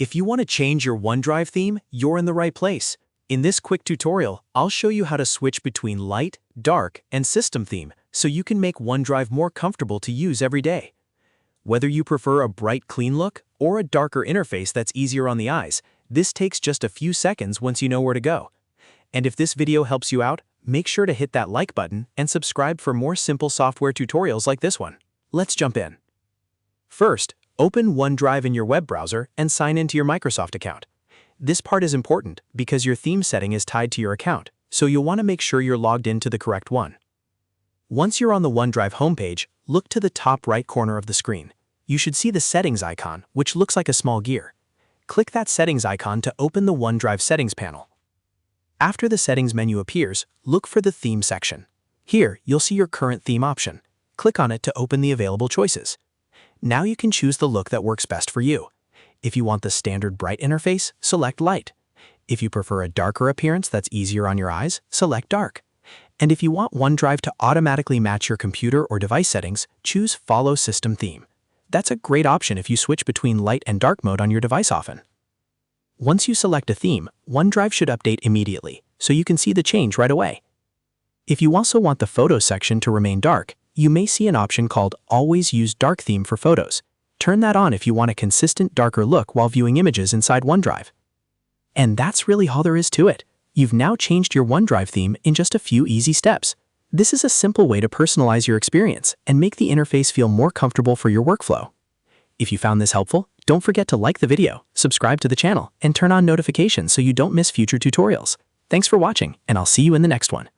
If you want to change your OneDrive theme, you're in the right place. In this quick tutorial, I'll show you how to switch between light, dark, and system theme so you can make OneDrive more comfortable to use every day. Whether you prefer a bright, clean look or a darker interface that's easier on the eyes, this takes just a few seconds once you know where to go. And if this video helps you out, make sure to hit that like button and subscribe for more simple software tutorials like this one. Let's jump in. First, open OneDrive in your web browser and sign into your Microsoft account. This part is important because your theme setting is tied to your account, so you'll want to make sure you're logged into the correct one. Once you're on the OneDrive homepage, look to the top right corner of the screen. You should see the settings icon, which looks like a small gear. Click that settings icon to open the OneDrive settings panel. After the settings menu appears, look for the theme section. Here, you'll see your current theme option. Click on it to open the available choices. Now you can choose the look that works best for you. If you want the standard bright interface, select light. If you prefer a darker appearance that's easier on your eyes, select dark. And if you want OneDrive to automatically match your computer or device settings, choose Follow System Theme. That's a great option if you switch between light and dark mode on your device often. Once you select a theme, OneDrive should update immediately, so you can see the change right away. If you also want the Photos section to remain dark, you may see an option called Always Use Dark Theme for Photos. Turn that on if you want a consistent darker look while viewing images inside OneDrive. And that's really all there is to it. You've now changed your OneDrive theme in just a few easy steps. This is a simple way to personalize your experience and make the interface feel more comfortable for your workflow. If you found this helpful, don't forget to like the video, subscribe to the channel, and turn on notifications so you don't miss future tutorials. Thanks for watching, and I'll see you in the next one.